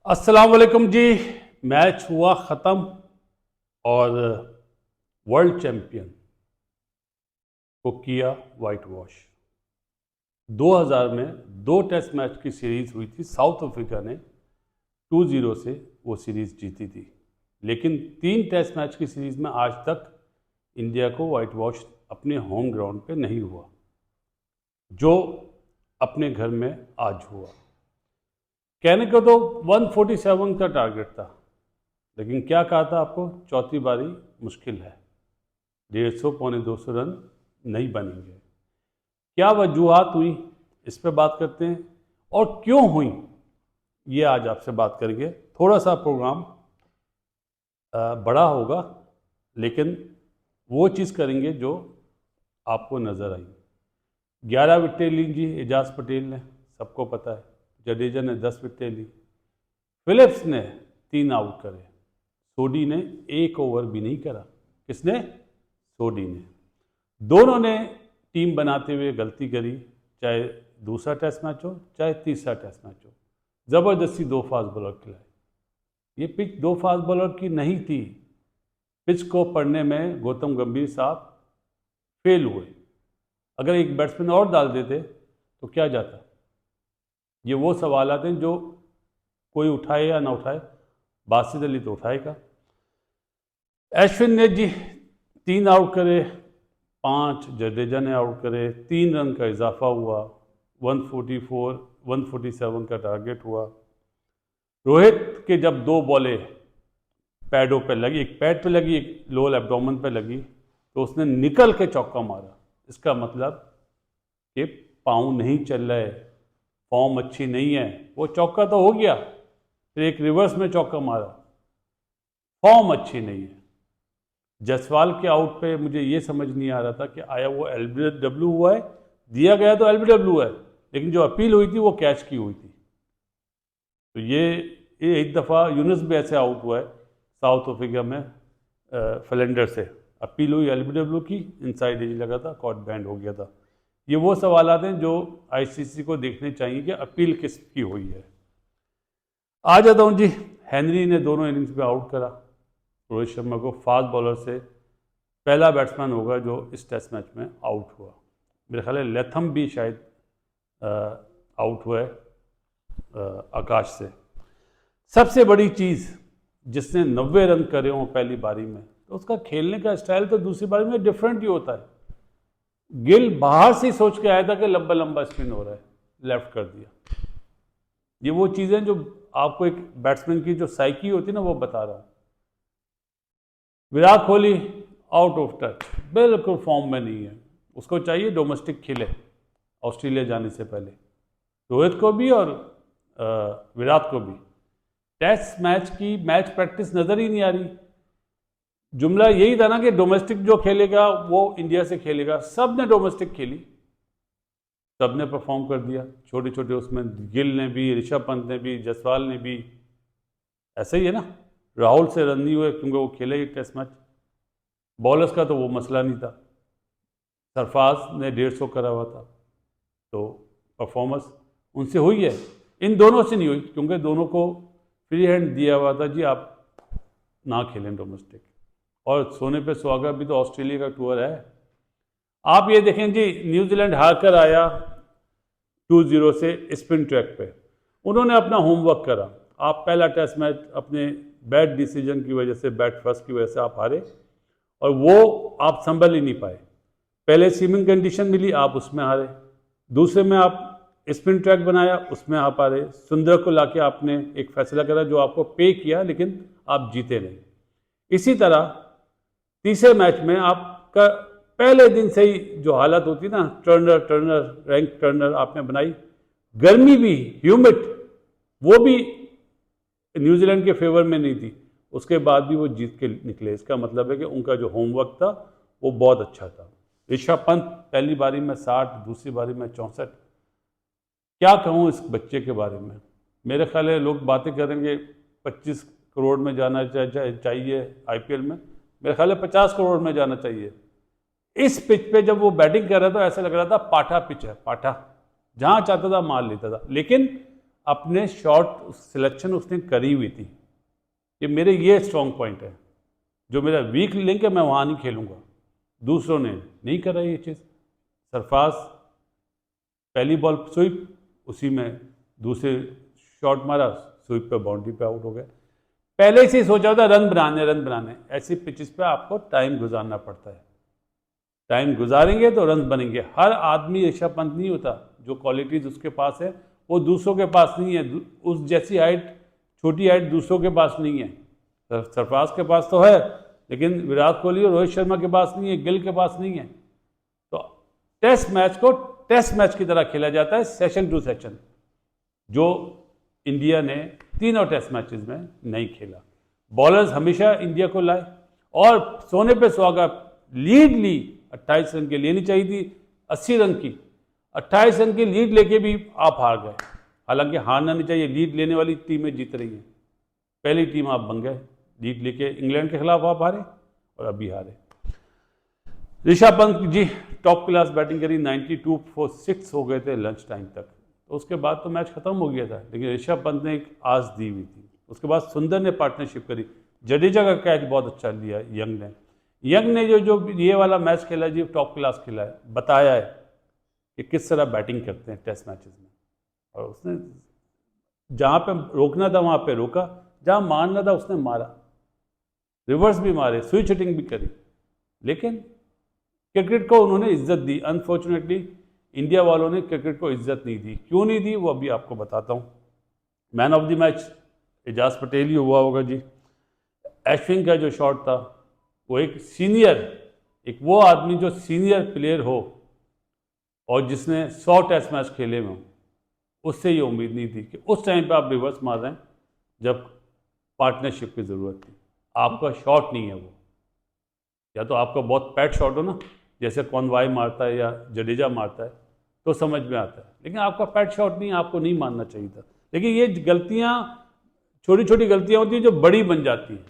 अस्सलाम वालेकुम जी। मैच हुआ ख़त्म और वर्ल्ड चैंपियन को किया वाइट वॉश। 2000 में 2 टेस्ट मैच की सीरीज़ हुई थी। साउथ अफ्रीका ने 2-0 से वो सीरीज़ जीती थी, लेकिन 3 टेस्ट मैच की सीरीज़ में आज तक इंडिया को वाइट वॉश अपने होम ग्राउंड पे नहीं हुआ, जो अपने घर में आज हुआ। कहने को तो 147 का टारगेट था, लेकिन क्या कहा था आपको, चौथी बारी मुश्किल है, 150 पौने 200 रन नहीं बनेंगे। क्या वजूहात हुई, इस पे बात करते हैं, और क्यों हुई ये आज आपसे बात करेंगे। थोड़ा सा प्रोग्राम बड़ा होगा, लेकिन वो चीज़ करेंगे जो आपको नज़र आई। 11 विकेटें ली जी एजाज पटेल ने, सबको पता है। जडेजा ने 10 विकेटें ली। फिलिप्स ने 3 आउट करे। सोडी ने 1 ओवर भी नहीं करा। किसने? सोडी ने। दोनों ने टीम बनाते हुए गलती करी, चाहे दूसरा टेस्ट मैच हो चाहे तीसरा टेस्ट मैच हो। ज़बरदस्ती 2 फास्ट बॉलर खिलाए। ये पिच 2 फास्ट बॉलर की नहीं थी। पिच को पढ़ने में गौतम गंभीर साहब फेल हुए। अगर एक बैट्समैन और डाल देते तो क्या जाता। ये वो सवाल आते हैं जो कोई उठाए या ना उठाए, बासित अली तो उठाएगा। अश्विन ने जी 3 आउट करे, 5 जडेजा ने आउट करे, 3 रन का इजाफा हुआ, 147 का टारगेट हुआ। रोहित के जब 2 बॉलें पैडों पे लगी, एक पैड पे लगी, एक लोअर एब्डोमेन पे लगी, तो उसने निकल के चौका मारा। इसका मतलब कि पाँव नहीं चल रहे, फॉर्म अच्छी नहीं है। वो चौका तो हो गया, फिर एक रिवर्स में चौका मारा, फॉर्म अच्छी नहीं है। जायसवाल के आउट पे मुझे ये समझ नहीं आ रहा था कि आया वो एलबीडब्ल्यू हुआ है, दिया गया तो एलबीडब्ल्यू है, लेकिन जो अपील हुई थी वो कैच की हुई थी। तो ये एक दफ़ा यूनुस भी ऐसे आउट हुआ है साउथ अफ्रीका में, फ्लेंडर से। अपील हुई एलबीडब्ल्यू की, इनसाइड एज लगा था, कॉट बैंड हो गया था। ये वो सवाल हैं जो आईसीसी को देखने चाहिए कि अपील किसकी हुई है। आ जाता हूँ जी। हेनरी ने दोनों इनिंग्स में आउट करा रोहित शर्मा को। फास्ट बॉलर से पहला बैट्समैन होगा जो इस टेस्ट मैच में आउट हुआ। मेरे ख्याल है लेथम भी शायद आउट हुआ है आकाश से। सबसे बड़ी चीज़, जिसने 90 रन करे हों पहली बारी में, तो उसका खेलने का स्टाइल तो दूसरी बारी में डिफरेंट ही होता है। गिल बाहर से सोच के आया था कि लंबा लंबा स्पिन हो रहा है, लेफ्ट कर दिया। ये वो चीज़ें जो आपको एक बैट्समैन की जो साइकी होती है ना, वो बता रहा हूँ। Virat Kohli out of touch, बिल्कुल फॉर्म में नहीं है। उसको चाहिए डोमेस्टिक खेले ऑस्ट्रेलिया जाने से पहले, रोहित को भी और विराट को भी। टेस्ट मैच की मैच प्रैक्टिस नज़र ही नहीं आ रही। जुमला यही था ना कि डोमेस्टिक जो खेलेगा वो इंडिया से खेलेगा। सब ने डोमेस्टिक खेली, सब ने परफॉर्म कर दिया। छोटे छोटे उसमें गिल ने भी, ऋषभ पंत ने भी, जायसवाल ने भी। ऐसे ही है ना, राहुल से रन नहीं हुए क्योंकि वो खेले ही टेस्ट मैच। बॉलर्स का तो वो मसला नहीं था, सरफराज ने 150 करा हुआ था, तो परफॉर्मेंस उनसे हुई है। इन दोनों से नहीं हुई क्योंकि दोनों को फ्री हैंड दिया हुआ था जी, आप ना खेलें डोमेस्टिक। और सोने पे सुहागा भी तो ऑस्ट्रेलिया का टूर है। आप ये देखें जी, न्यूजीलैंड हार कर आया 2-0 से स्पिन ट्रैक पे। उन्होंने अपना होमवर्क करा। आप पहला टेस्ट मैच अपने बैड डिसीजन की वजह से, बैड फर्स्ट की वजह से आप हारे, और वो आप संभल ही नहीं पाए। पहले सीमिंग कंडीशन मिली, आप उसमें हारे। दूसरे में आप स्पिन ट्रैक बनाया, उसमें आप हारे। सुंदर को लाके आपने एक फैसला करा जो आपको पे किया, लेकिन आप जीते नहीं। इसी तरह तीसरे मैच में आपका पहले दिन से ही जो हालत होती ना, टर्नर रैंक टर्नर आपने बनाई, गर्मी भी, ह्यूमिड, वो भी न्यूजीलैंड के फेवर में नहीं थी। उसके बाद भी वो जीत के निकले। इसका मतलब है कि उनका जो होमवर्क था वो बहुत अच्छा था। ऋषभ पंत पहली बारी में 60, दूसरी बारी में 64। क्या कहूँ इस बच्चे के बारे में। मेरे ख्याल है लोग बातें करेंगे 25 करोड़ में जाना चाहिए आईपीएल में, मेरे ख्याल है 50 करोड़ में जाना चाहिए। इस पिच पे जब वो बैटिंग कर रहा था ऐसा लग रहा था पाठा पिच है, पाठा, जहां चाहता था मार लेता था। लेकिन अपने शॉट सिलेक्शन उसने करी हुई थी कि मेरे ये स्ट्रॉन्ग पॉइंट है, जो मेरा वीक लिंक है मैं वहाँ नहीं खेलूँगा। दूसरों ने नहीं करा ये चीज़। सरफराज पहली बॉल स्वीप, उसी में दूसरे शॉट मारा, स्वीप पे बाउंड्री पे आउट हो गए। पहले से ही सोचा होता रन बनाने। ऐसी पिचेस पे आपको टाइम गुजारना पड़ता है, टाइम गुजारेंगे तो रन बनेंगे। हर आदमी ऋषभ पंत नहीं होता, जो क्वालिटीज उसके पास है वो दूसरों के पास नहीं है। उस जैसी हाइट, छोटी हाइट दूसरों के पास नहीं है। सरफराज के पास तो है, लेकिन विराट कोहली और रोहित शर्मा के पास नहीं है, गिल के पास नहीं है। तो टेस्ट मैच को टेस्ट मैच की तरह खेला जाता है, सेशन टू सेशन, जो इंडिया ने तीनों टेस्ट मैचेस में नहीं खेला। बॉलर्स हमेशा इंडिया को लाए और सोने पे सुहागा लीड ली। 28 रन की लेनी चाहिए थी, 80 रन की, 28 रन की लीड लेके भी आप हार गए। हालांकि हारना नहीं चाहिए, लीड लेने वाली टीमें जीत रही हैं। पहली टीम आप बन गए, लीड लेके इंग्लैंड के खिलाफ आप हारे और अभी हारे। Rishabh Pant ji top class batting करी, 92 for 6 हो गए थे लंच टाइम तक। तो उसके बाद तो मैच खत्म हो गया था, लेकिन ऋषभ पंत ने एक आस दी हुई थी। उसके बाद सुंदर ने पार्टनरशिप करी, जडेजा का कैच बहुत अच्छा लिया यंग ने जो ये वाला मैच खेला जी, टॉप क्लास खेला है, बताया है कि किस तरह बैटिंग करते हैं टेस्ट मैचेस में। और उसने जहाँ पे रोकना था वहाँ पे रोका, जहाँ मारना था उसने मारा, रिवर्स भी मारे, स्विच हिटिंग भी करी। लेकिन क्रिकेट को उन्होंने इज्जत दी। अनफॉर्चुनेटली इंडिया वालों ने क्रिकेट को इज्जत नहीं दी। क्यों नहीं दी वो अभी आपको बताता हूँ। Man of the match Ejaz Patel ही हुआ होगा जी। अश्विन का जो शॉट था, वो एक सीनियर, एक वो आदमी जो सीनियर प्लेयर हो और जिसने 100 टेस्ट मैच खेले में हो, उससे ये उम्मीद नहीं थी कि उस टाइम पे आप रिवर्स मार रहे हैं जब पार्टनरशिप की ज़रूरत थी। आपका शॉट नहीं है वो, या तो आपका बहुत पैट शॉट हो ना, जैसे कॉनवाई मारता है या जडेजा मारता है तो समझ में आता है, लेकिन आपका पैट शॉट नहीं, आपको नहीं मारना चाहिए था। लेकिन ये गलतियाँ, छोटी छोटी गलतियाँ होती हैं जो बड़ी बन जाती हैं।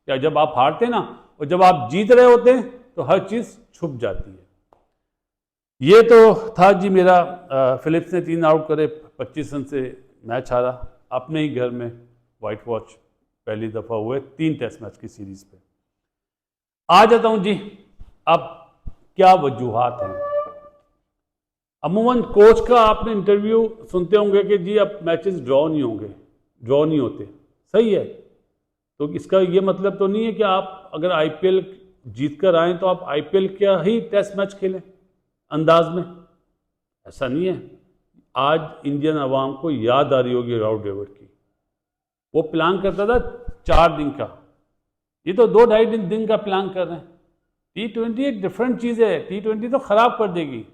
या जब आप हारते हैं ना और जब आप जीत रहे होते हैं तो हर चीज़ छुप जाती है। ये तो था जी मेरा, फिलिप्स ने 3 आउट करे, 25 रन से मैच हारा अपने ही घर में। वाइट वॉश पहली दफ़ा हुए 3 टेस्ट मैच की सीरीज पे। आ जाता हूं जी, अब क्या वजूहात हैं। अमूमन कोच का आपने इंटरव्यू सुनते होंगे कि जी अब मैचेस ड्रॉ नहीं होंगे, ड्रॉ नहीं होते। सही है, तो इसका ये मतलब तो नहीं है कि आप अगर आईपीएल जीत कर आए तो आप आईपीएल का ही टेस्ट मैच खेलें अंदाज में, ऐसा नहीं है। आज इंडियन अवाम को याद आ रही होगी राहुल द्रविड़ की। वो प्लान करता था 4 दिन का, ये तो 2-2.5 दिन का प्लान कर रहे हैं। T20 एक डिफरेंट चीज़ है, T20 तो खराब कर देगी।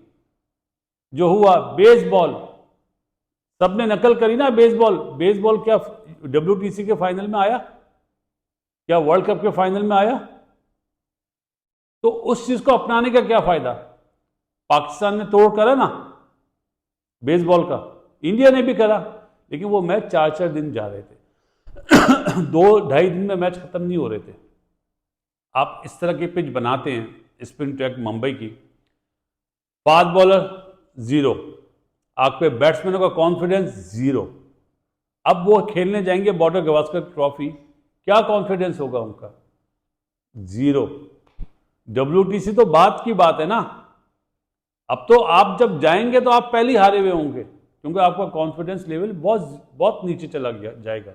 जो हुआ बेसबॉल, सबने नकल करी ना बेसबॉल क्या WTC के फाइनल में आया, क्या वर्ल्ड कप के फाइनल में आया? तो उस चीज को अपनाने का क्या फायदा? पाकिस्तान ने तोड़ करा ना बेसबॉल का, इंडिया ने भी करा, लेकिन वो मैच 4-4 दिन जा रहे थे 2-2.5 दिन में मैच खत्म नहीं हो रहे थे। आप इस तरह की पिच बनाते हैं, स्पिन ट्रैक मुंबई की, फास्ट बॉलर 0, आप पे बैट्समैनों का कॉन्फिडेंस 0। अब वो खेलने जाएंगे बॉर्डर गवास्कर ट्रॉफी, क्या कॉन्फिडेंस होगा उनका? 0। WTC तो बात की बात है ना, अब तो आप जब जाएंगे तो आप पहले ही हारे हुए होंगे, क्योंकि आपका कॉन्फिडेंस लेवल बहुत नीचे चला जाएगा।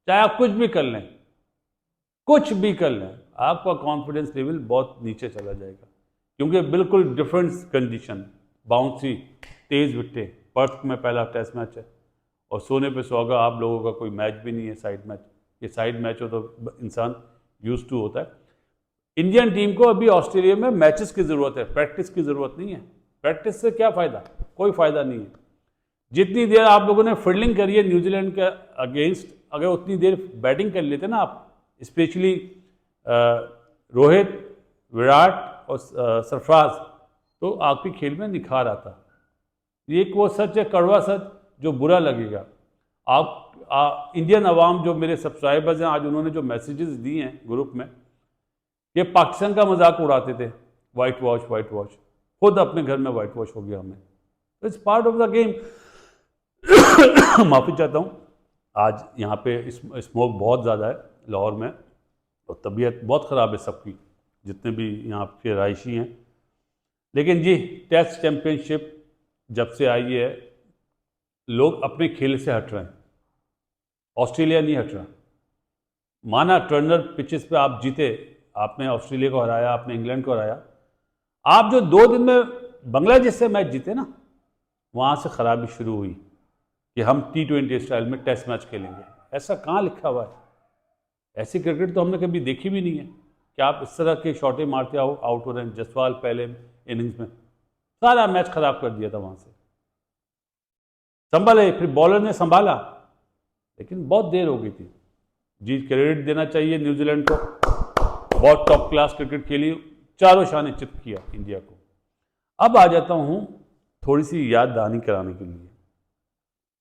चाहे आप कुछ भी कर लें, आपका कॉन्फिडेंस लेवल बहुत नीचे चला जाएगा, क्योंकि बिल्कुल डिफरेंट कंडीशन, बाउंसी, तेज विट्टे। पर्थ में पहला टेस्ट मैच है और सोने पे सुहागा आप लोगों का कोई मैच भी नहीं है साइड मैच। ये साइड मैच हो तो इंसान यूज टू होता है। इंडियन टीम को अभी ऑस्ट्रेलिया में मैचेस की जरूरत है, प्रैक्टिस की जरूरत नहीं है। प्रैक्टिस से क्या फायदा? कोई फायदा नहीं है। जितनी देर आप लोगों ने फील्डिंग करी है न्यूजीलैंड के अगेंस्ट, अगर उतनी देर बैटिंग कर लेते ना आप, स्पेशली रोहित, विराट और सरफराज, तो आपके खेल में निखार आता। ये एक वो सच है, कड़वा सच, जो बुरा लगेगा। आप इंडियन अवाम जो मेरे सब्सक्राइबर्स हैं, आज उन्होंने जो मैसेजेस दिए हैं ग्रुप में, ये पाकिस्तान का मजाक उड़ाते थे, वाइट वॉश, खुद अपने घर में वाइट वॉश हो गया हमें। It's part of the game. माफ़ी चाहता हूँ, आज यहाँ पे स्मोक बहुत ज़्यादा है लाहौर में, और तबीयत बहुत ख़राब है सबकी, जितने भी यहाँ के रहायशी हैं। लेकिन जी, टेस्ट चैम्पियनशिप जब से आई है, लोग अपने खेल से हट रहे हैं। ऑस्ट्रेलिया नहीं हट रहा। माना टर्नर पिचेस पे आप जीते, आपने ऑस्ट्रेलिया को हराया, आपने इंग्लैंड को हराया, आप जो 2 दिन में बांग्लादेश से मैच जीते ना, वहाँ से खराबी शुरू हुई कि हम T20 स्टाइल में टेस्ट मैच खेलेंगे। ऐसा कहाँ लिखा हुआ है? ऐसी क्रिकेट तो हमने कभी देखी भी नहीं है कि आप इस तरह के शॉटें मारते आओ, आउट हो रहे हैं। जसवाल पहले इनिंग्स में सारा मैच खराब कर दिया था वहाँ से। संभाले, फिर बॉलर ने संभाला, लेकिन बहुत देर हो गई थी। जी, क्रेडिट देना चाहिए न्यूजीलैंड को, बहुत टॉप क्लास क्रिकेट खेली, चारों शान चित किया इंडिया को। अब आ जाता हूँ थोड़ी सी याद दहानी कराने के लिए।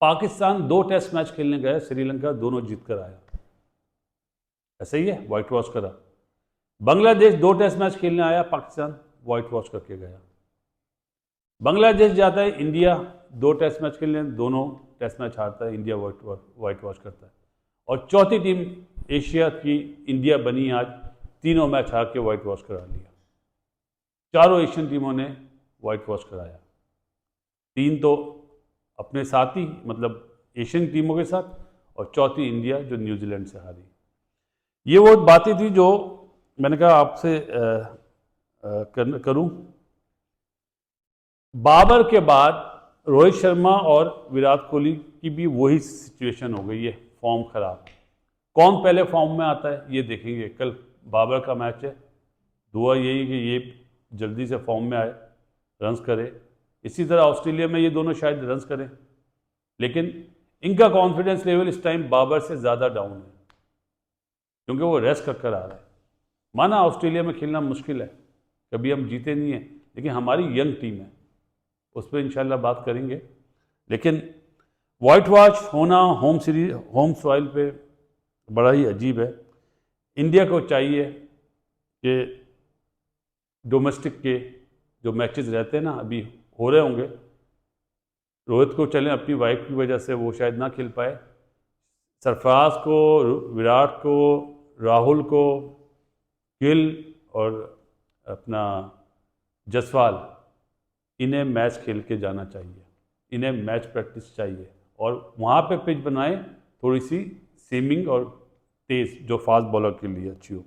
पाकिस्तान 2 टेस्ट मैच खेलने गया, श्रीलंका दोनों जीत कर आया, ऐसा ही है, व्हाइट वॉश करा। बांग्लादेश 2 टेस्ट मैच खेलने आया, पाकिस्तान व्हाइट वॉश करके गया। बांग्लादेश जाता है, इंडिया 2 टेस्ट मैच खेलने, दोनों टेस्ट मैच हारता है, इंडिया व्हाइट वॉश करता है। और चौथी टीम एशिया की इंडिया बनी आज, तीनों मैच हार के व्हाइट वॉश करा लिया। चारों एशियन टीमों ने व्हाइट वॉश कराया। 3 तो अपने साथ ही, मतलब एशियन टीमों के साथ, और चौथी इंडिया जो न्यूजीलैंड से हारी। ये वो बातें थी जो मैंने कहा आपसे करूं। बाबर के बाद रोहित शर्मा और विराट कोहली की भी वही सिचुएशन हो गई है, फॉर्म खराब। कौन पहले फॉर्म में आता है ये देखेंगे। कल बाबर का मैच है, दुआ यही कि ये जल्दी से फॉर्म में आए, रन्स करे। इसी तरह ऑस्ट्रेलिया में ये दोनों शायद रन्स करें, लेकिन इनका कॉन्फिडेंस लेवल इस टाइम बाबर से ज़्यादा डाउन है, क्योंकि वो रेस्ट कर आ रहा है। माना ऑस्ट्रेलिया में खेलना मुश्किल है, कभी हम जीते नहीं हैं, लेकिन हमारी यंग टीम है, उस पर इंशाल्लाह बात करेंगे। लेकिन वाइट वॉश होना होम सीरीज, होम सॉइल पे बड़ा ही अजीब है। इंडिया को चाहिए कि डोमेस्टिक के जो मैचेस रहते हैं ना, अभी हो रहे होंगे, रोहित को चलें अपनी वाइफ की वजह से वो शायद ना खेल पाए, सरफराज को, विराट को, राहुल को, गिल और अपना जसवाल, इन्हें मैच खेल के जाना चाहिए, इन्हें मैच प्रैक्टिस चाहिए, और वहाँ पे पिच बनाएं थोड़ी सी सीमिंग और तेज, जो फास्ट बॉलर के लिए अच्छी हो।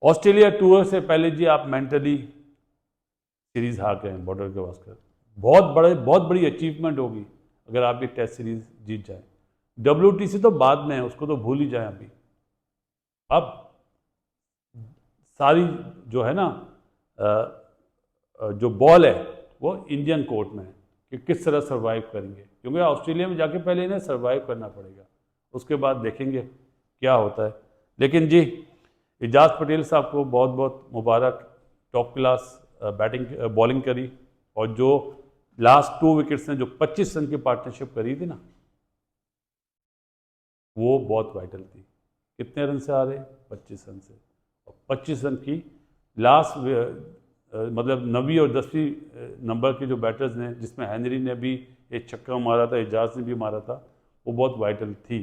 ऑस्ट्रेलिया टूर से पहले जी आप मेंटली सीरीज हार गए हैं बॉर्डर के वास्कर। बहुत बड़ी अचीवमेंट होगी अगर आप ये टेस्ट सीरीज जीत जाए। WTC तो बाद में है, उसको तो भूल ही जाए अभी। अब सारी जो है ना जो बॉल है वो इंडियन कोर्ट में है कि किस तरह सर्वाइव करेंगे, क्योंकि ऑस्ट्रेलिया में जाके पहले इन्हें सर्वाइव करना पड़ेगा, उसके बाद देखेंगे क्या होता है। लेकिन जी, एजाज पटेल साहब को बहुत बहुत मुबारक, टॉप क्लास बॉलिंग करी, और जो लास्ट 2 विकेट्स ने जो 25 रन की पार्टनरशिप करी थी ना, वो बहुत वाइटल थी। कितने रन से आ रहे? 25 रन से। और 25 रन की लास्ट मतलब 9वीं और 10वीं नंबर के जो बैटर्स ने, जिसमें हेनरी ने भी एक छक्का मारा था, एजाज ने भी मारा था, वो बहुत वाइटल थी।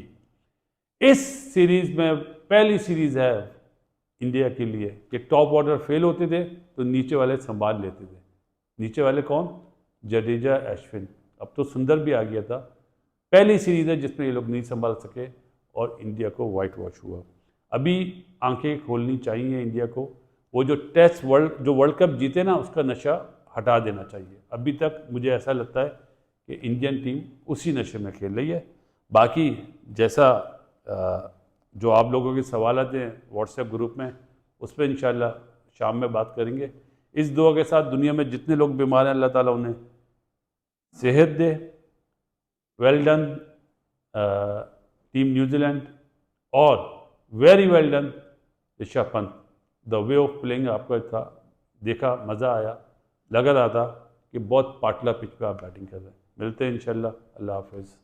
इस सीरीज में पहली सीरीज है इंडिया के लिए कि टॉप ऑर्डर फेल होते थे तो नीचे वाले संभाल लेते थे। नीचे वाले कौन? जडेजा, अश्विन। अब तो सुंदर भी आ गया था। पहली सीरीज है जिसमें ये लोग नहीं संभाल सके और इंडिया को वाइट वॉश हुआ। अभी आंखें खोलनी चाहिए इंडिया को। वो जो टेस्ट वर्ल्ड कप जीते ना, उसका नशा हटा देना चाहिए। अभी तक मुझे ऐसा लगता है कि इंडियन टीम उसी नशे में खेल रही है। बाकी जैसा जो आप लोगों के सवाल आते हैं व्हाट्सएप ग्रुप में, उस पर इंशाल्लाह शाम में बात करेंगे। इस दुआ के साथ दुनिया में जितने लोग बीमार हैं, अल्लाह ताला उन्हें सेहत दे। वेल डन टीम न्यूजीलैंड, और very well done Rishabh Pant. The way of playing आपका था, देखा, मज़ा आया, लग रहा था कि बहुत पाटला पिच पे आप बैटिंग कर रहे हैं। मिलते हैं इंशाल्लाह। अल्लाह हाफिज़।